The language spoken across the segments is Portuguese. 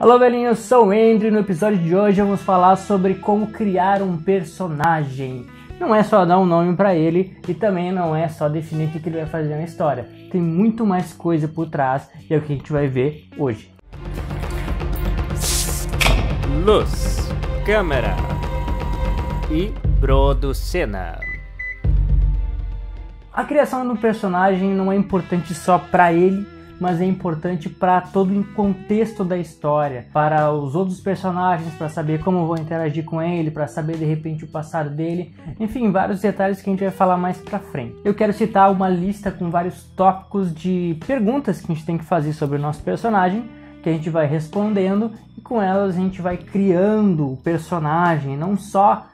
Alô velhinhos, sou o Andrew e no episódio de hoje vamos falar sobre como criar um personagem. Não é só dar um nome pra ele e também não é só definir o que ele vai fazer na história. Tem muito mais coisa por trás e é o que a gente vai ver hoje. Luz, câmera e produção. A criação do personagem não é importante só pra ele, mas é importante para todo o contexto da história, para os outros personagens, para saber como vão interagir com ele, para saber de repente o passado dele, enfim, vários detalhes que a gente vai falar mais pra frente. Eu quero citar uma lista com vários tópicos de perguntas que a gente tem que fazer sobre o nosso personagem, que a gente vai respondendo e com elas a gente vai criando o personagem, não só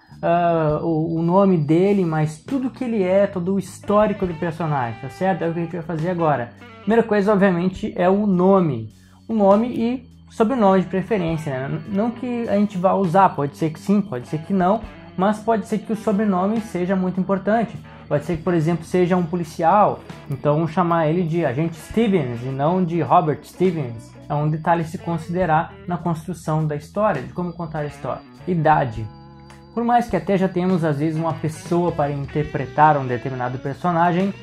o nome dele, mas tudo que ele é, todo o histórico do personagem, tá certo? É o que a gente vai fazer agora. Primeira coisa, obviamente, é o nome e sobrenome de preferência, né? Não que a gente vá usar, pode ser que sim, pode ser que não, mas pode ser que o sobrenome seja muito importante. Pode ser que, por exemplo, seja um policial, então chamar ele de Agente Stevens e não de Robert Stevens. É um detalhe a se considerar na construção da história, de como contar a história. Idade. Por mais que até já tenhamos às vezes uma pessoa para interpretar um determinado personagem,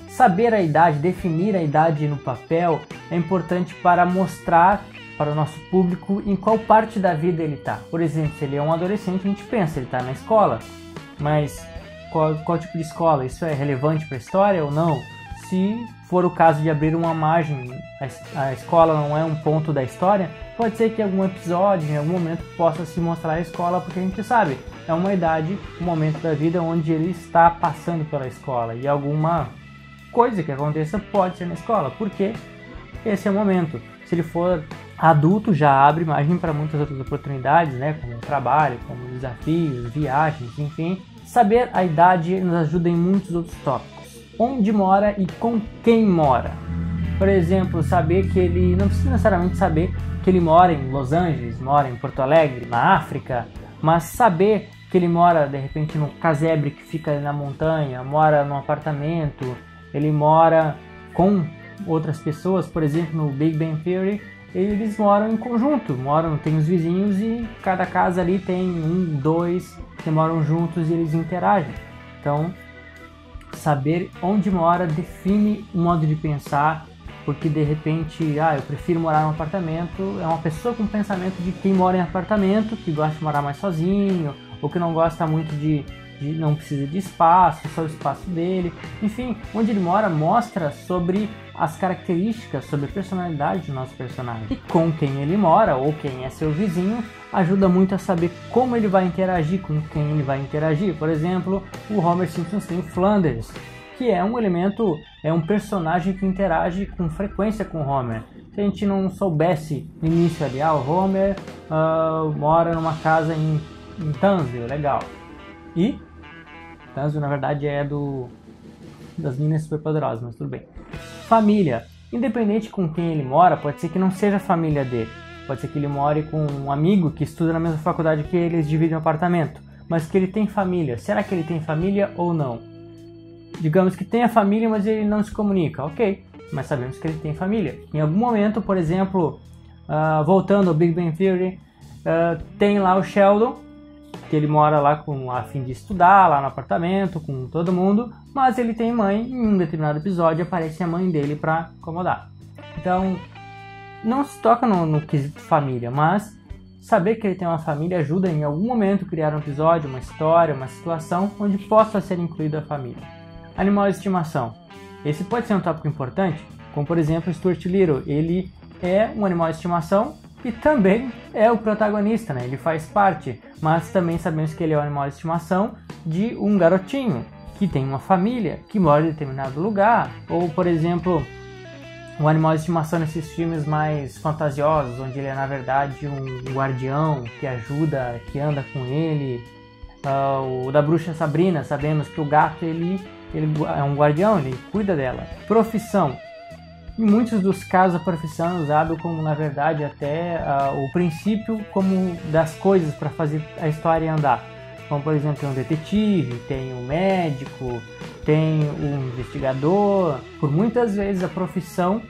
saber a idade, definir a idade no papel é importante para mostrar para o nosso público em qual parte da vida ele está. Por exemplo, se ele é um adolescente, a gente pensa, ele está na escola, mas qual tipo de escola? Isso é relevante para a história ou não? Se for o caso de abrir uma margem, a escola não é um ponto da história, pode ser que em algum episódio, em algum momento, possa se mostrar a escola, porque a gente sabe, é uma idade, um momento da vida onde ele está passando pela escola e alguma coisa que aconteça pode ser na escola, porque esse é o momento. Se ele for adulto, já abre margem para muitas outras oportunidades, né, como trabalho, como desafios, viagens, enfim. Saber a idade nos ajuda em muitos outros tópicos. Onde mora e com quem mora. Por exemplo, saber que ele não precisa necessariamente saber que ele mora em Los Angeles, mora em Porto Alegre, na África, mas saber que ele mora de repente num casebre que fica ali na montanha, mora num apartamento, ele mora com outras pessoas, por exemplo, no Big Bang Theory, eles moram em conjunto, tem os vizinhos e cada casa ali tem um, dois que moram juntos e eles interagem. Então, saber onde mora define o modo de pensar, porque de repente, eu prefiro morar num apartamento, é uma pessoa com pensamento de quem mora em apartamento, que gosta de morar mais sozinho, ou que não gosta muito de não precisa de espaço, só o espaço dele. Enfim, onde ele mora mostra sobre as características, sobre a personalidade do nosso personagem. E com quem ele mora, ou quem é seu vizinho, ajuda muito a saber como ele vai interagir, com quem ele vai interagir. Por exemplo, o Homer Simpson tem o Flanders, que é um elemento, é um personagem que interage com frequência com o Homer. Se a gente não soubesse no início ali, o Homer mora numa casa em Townsville, legal. E Townsville, na verdade, é das Meninas Superpoderosas, mas tudo bem. Família. Independente com quem ele mora, pode ser que não seja a família dele. Pode ser que ele more com um amigo que estuda na mesma faculdade que ele, eles dividem um apartamento. Mas que ele tem família. Será que ele tem família ou não? Digamos que tem a família, mas ele não se comunica. Ok, mas sabemos que ele tem família. Em algum momento, por exemplo, voltando ao Big Bang Theory, tem lá o Sheldon, que ele mora lá a fim de estudar, lá no apartamento, com todo mundo, mas ele tem mãe, em um determinado episódio aparece a mãe dele para incomodar. Então, não se toca no quesito família, mas saber que ele tem uma família ajuda em algum momento a criar um episódio, uma história, uma situação onde possa ser incluída a família. Animal de estimação. Esse pode ser um tópico importante, como por exemplo Stuart Little. Ele é um animal de estimação e também é o protagonista, né? Ele faz parte, mas também sabemos que ele é um animal de estimação de um garotinho que tem uma família, que mora em determinado lugar, ou por exemplo, um animal de estimação nesses filmes mais fantasiosos, onde ele é na verdade um guardião que ajuda, que anda com ele. O da Bruxa Sabrina, sabemos que o gato ele é um guardião, ele cuida dela. Profissão. Em muitos dos casos a profissão é usada como, na verdade, até o princípio como das coisas para fazer a história andar. Como, por exemplo, tem um detetive, tem um médico, tem um investigador. Por muitas vezes a profissão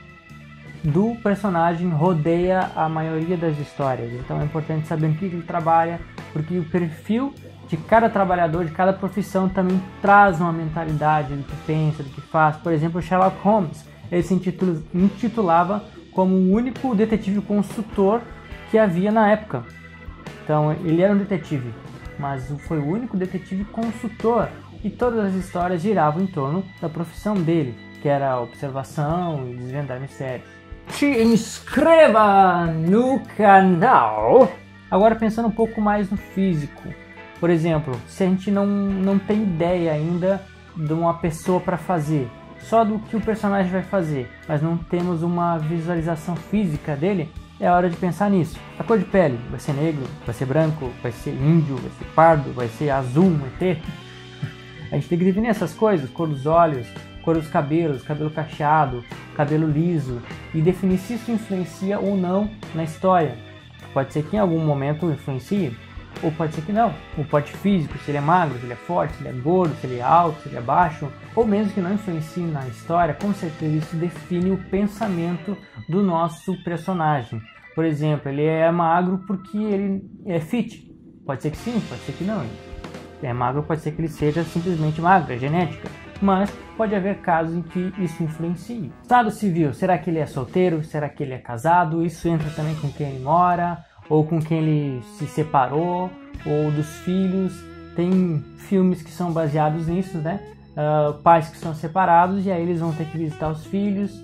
do personagem rodeia a maioria das histórias. Então é importante saber no que ele trabalha, porque o perfil de cada trabalhador, de cada profissão também traz uma mentalidade do que pensa, do que faz. Por exemplo, Sherlock Holmes, ele se intitulava como o único detetive consultor que havia na época. Então ele era um detetive, mas foi o único detetive consultor, e todas as histórias giravam em torno da profissão dele, que era a observação e desvendar mistérios. Se inscreva no canal! Agora pensando um pouco mais no físico. Por exemplo, se a gente não tem ideia ainda de uma pessoa para fazer, só do que o personagem vai fazer, mas não temos uma visualização física dele, é hora de pensar nisso. A cor de pele, vai ser negro, vai ser branco, vai ser índio, vai ser pardo, vai ser azul, um ET. A gente tem que definir essas coisas, cor dos olhos, cor dos cabelos, cabelo cacheado, cabelo liso, e definir se isso influencia ou não na história. Pode ser que em algum momento influencie, ou pode ser que não. O porte físico, se ele é magro, se ele é forte, se ele é gordo, se ele é alto, se ele é baixo, ou mesmo que não influencie na história, com certeza isso define o pensamento do nosso personagem. Por exemplo, ele é magro porque ele é fit. Pode ser que sim, pode ser que não. É magro, pode ser que ele seja simplesmente magro, é genética. Mas pode haver casos em que isso influencie. Estado civil, será que ele é solteiro? Será que ele é casado? Isso entra também com quem ele mora, ou com quem ele se separou, ou dos filhos. Tem filmes que são baseados nisso, né? Pais que são separados e aí eles vão ter que visitar os filhos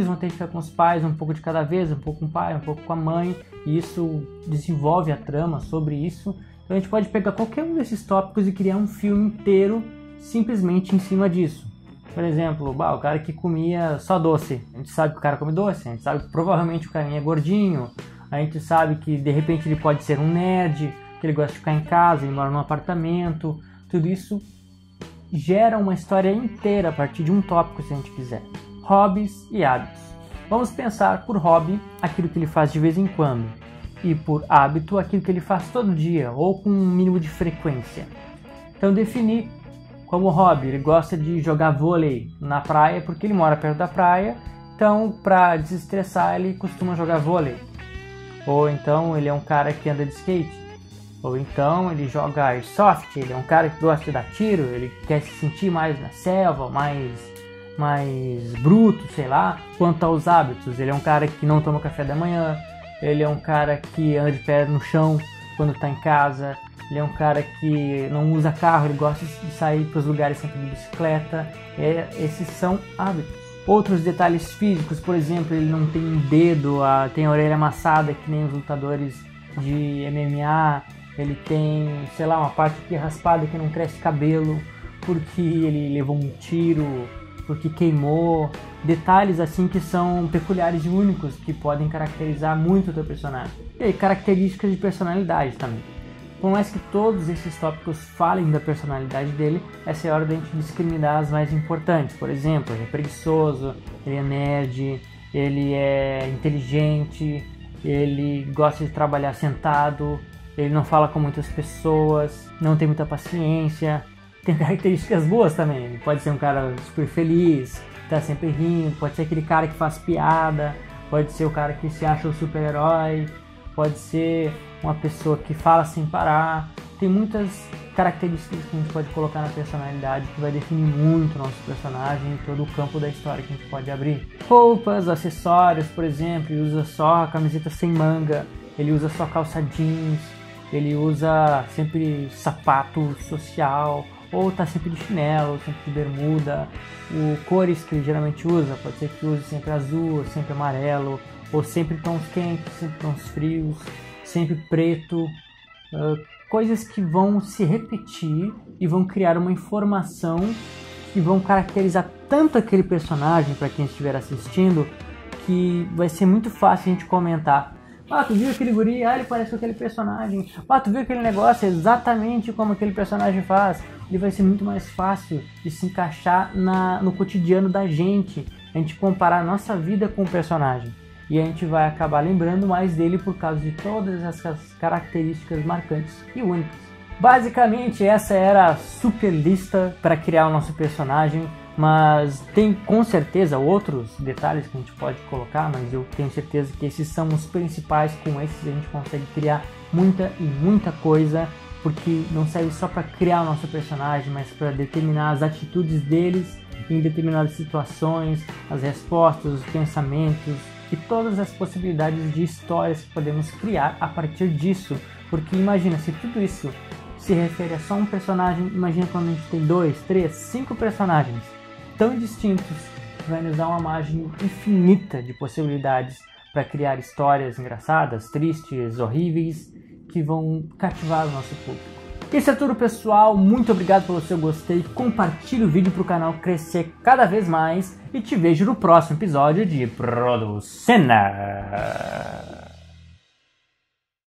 vão ter que ficar com os pais um pouco de cada vez, um pouco com o pai, um pouco com a mãe, e isso desenvolve a trama sobre isso. Então a gente pode pegar qualquer um desses tópicos e criar um filme inteiro simplesmente em cima disso. Por exemplo, o cara que comia só doce, a gente sabe que o cara come doce, a gente sabe que provavelmente o carinha é gordinho, a gente sabe que de repente ele pode ser um nerd, que ele gosta de ficar em casa, ele mora num apartamento. Tudo isso gera uma história inteira a partir de um tópico, se a gente quiser. Hobbies e hábitos. Vamos pensar por hobby aquilo que ele faz de vez em quando, e por hábito aquilo que ele faz todo dia ou com um mínimo de frequência. Então definir como hobby, ele gosta de jogar vôlei na praia porque ele mora perto da praia, então para desestressar ele costuma jogar vôlei. Ou então ele é um cara que anda de skate, ou então ele joga airsoft, ele é um cara que gosta de dar tiro, ele quer se sentir mais na selva, mais bruto, sei lá. Quanto aos hábitos, ele é um cara que não toma café da manhã, ele é um cara que anda de pé no chão quando está em casa, ele é um cara que não usa carro, ele gosta de sair para os lugares sempre de bicicleta. Esses são hábitos. Outros detalhes físicos, por exemplo, ele não tem um dedo, tem a orelha amassada que nem os lutadores de MMA, ele tem, sei lá, uma parte que é raspada que não cresce cabelo porque ele levou um tiro, porque queimou. Detalhes assim que são peculiares e únicos, que podem caracterizar muito o teu personagem. E aí, características de personalidade também. Por mais que todos esses tópicos falem da personalidade dele, essa é a hora da gente discriminar as mais importantes. Por exemplo, ele é preguiçoso, ele é nerd, ele é inteligente, ele gosta de trabalhar sentado, ele não fala com muitas pessoas, não tem muita paciência. Tem características boas também, ele pode ser um cara super feliz, tá sempre rindo, pode ser aquele cara que faz piada, pode ser o cara que se acha o super-herói, pode ser uma pessoa que fala sem parar. Tem muitas características que a gente pode colocar na personalidade que vai definir muito o nosso personagem e todo o campo da história que a gente pode abrir. Roupas, acessórios, por exemplo, ele usa só a camiseta sem manga, ele usa só calça jeans, ele usa sempre sapato social, ou tá sempre de chinelo, sempre de bermuda. Cores que ele geralmente usa, pode ser que use sempre azul, sempre amarelo, ou sempre tons quentes, sempre tons frios, sempre preto. Coisas que vão se repetir e vão criar uma informação que vão caracterizar tanto aquele personagem para quem estiver assistindo, que vai ser muito fácil a gente comentar. Tu viu aquele guri? Ele parece com aquele personagem. Tu viu aquele negócio? É exatamente como aquele personagem faz. Ele vai ser muito mais fácil de se encaixar no cotidiano da gente. A gente comparar a nossa vida com o personagem. E a gente vai acabar lembrando mais dele por causa de todas essas características marcantes e únicas. Basicamente, essa era a super lista para criar o nosso personagem. Mas tem com certeza outros detalhes que a gente pode colocar, mas eu tenho certeza que esses são os principais. Com esses a gente consegue criar muita coisa, porque não serve só para criar o nosso personagem, mas para determinar as atitudes deles em determinadas situações, as respostas, os pensamentos e todas as possibilidades de histórias que podemos criar a partir disso. Porque imagina, se tudo isso se refere a só um personagem, imagina quando a gente tem 2, 3, 5 personagens tão distintos, vai nos dar uma margem infinita de possibilidades para criar histórias engraçadas, tristes, horríveis, que vão cativar o nosso público. Isso é tudo, pessoal, muito obrigado pelo seu gostei, compartilhe o vídeo para o canal crescer cada vez mais e te vejo no próximo episódio de Producena.